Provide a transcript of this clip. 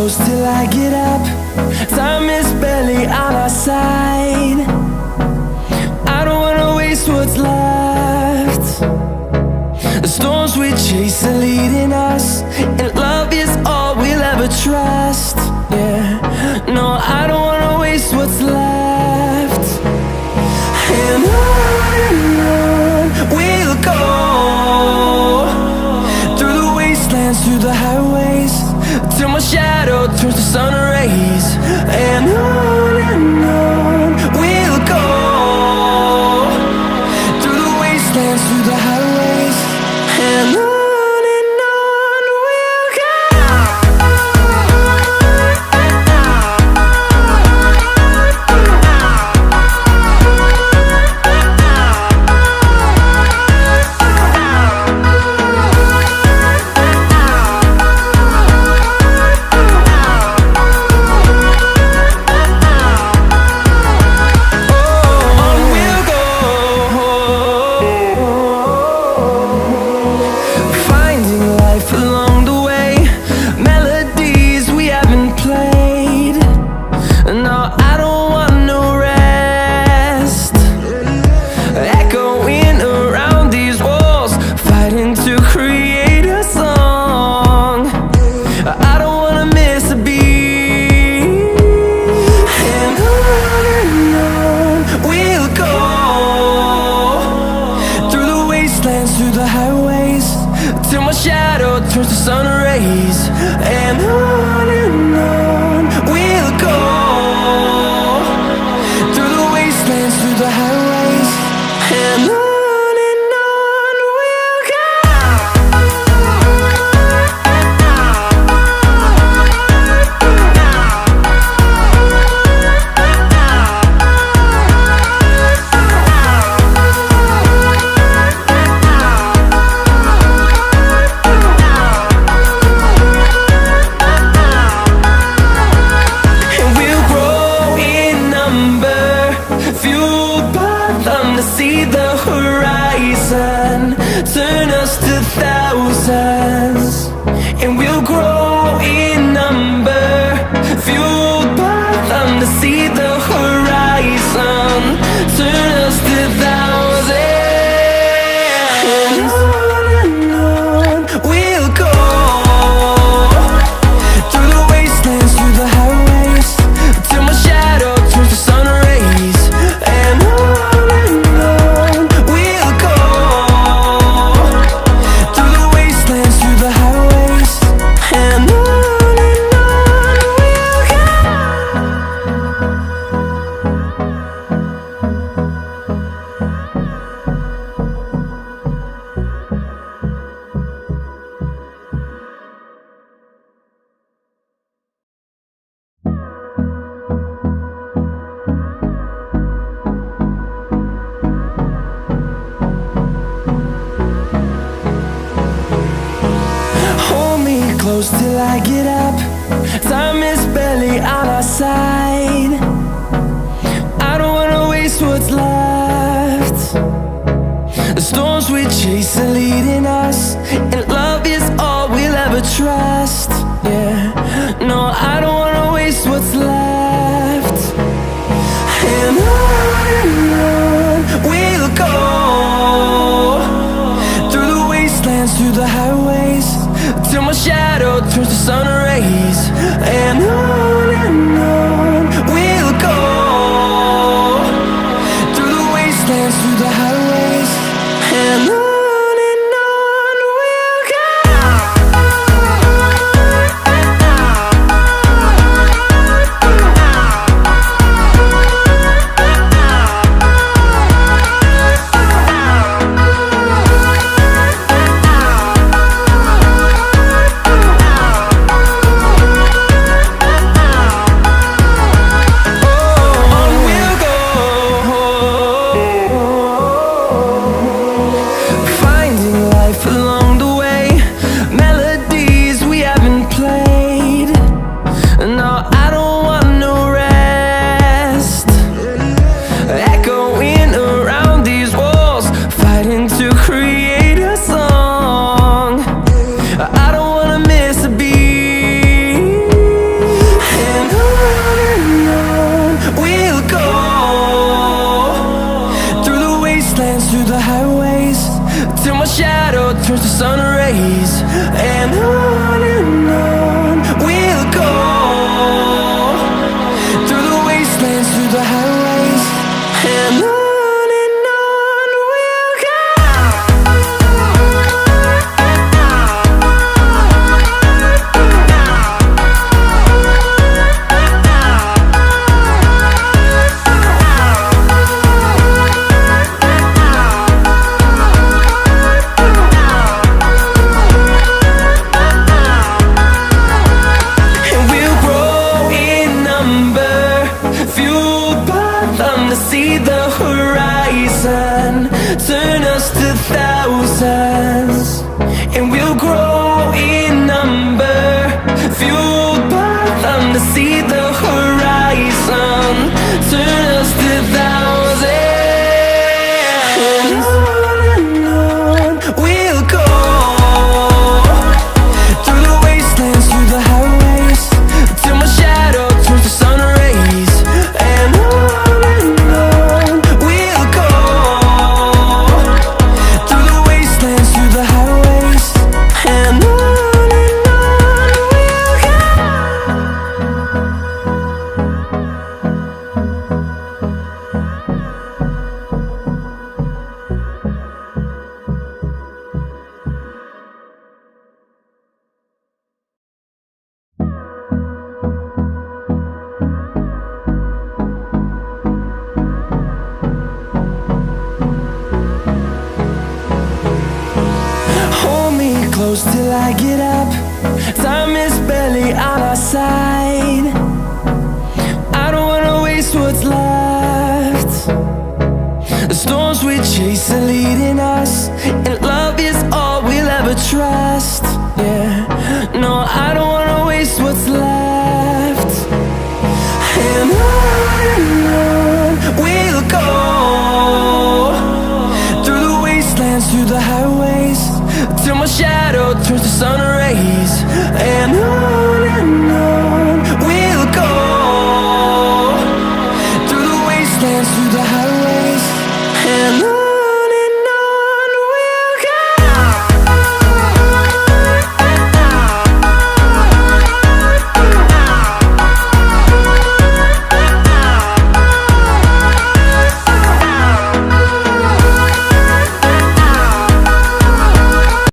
close till I get up. Time is barely on our side. I don't wanna waste what's left. The storms we chase are leading us, and love is all we'll ever trust. Yeah, no, I don't wanna waste what's left. And on we'll go, through the wastelands, through the highways, till my shadow turns to sun rays. And on we'll go, through the wastelands, through the highways, and on we'll go. Through the highways, till my shadow turns to sun rays. And on we'll go, through the wastelands, through the highways, and on we'll go. See the horizon turn us to thousands, and we'll grow in number, fueled by them. To see the horizon turn us to thousands, and on we'll go, through the wastelands, through the highways, till my shadow turns to sun rays. And close till I get up. Time is barely on our side. I don't wanna waste what's left. The storms we chase are leading us, and love is all we'll ever trust. Yeah, no, I don't wanna waste what's left. And on we'll go, through the wastelands, through the highways, till my shadow turns to sun rays. And on we'll go, through the wastelands, through the highways, and on we'll go. and on we'll go, through the wastelands, through the highways, and on we'll go. To see the horizon turn us to thousands, and we'll grow in number, fueled by them. To see the horizon turn us to thousands, and on we'll go, through the wastelands, through the highways, till my shadow turns to sun rays, and on close till I get up. Time is barely on our side. I don't wanna waste what's left. The storms we chase are leading us, and love is all we'll ever trust. Yeah, no, I don't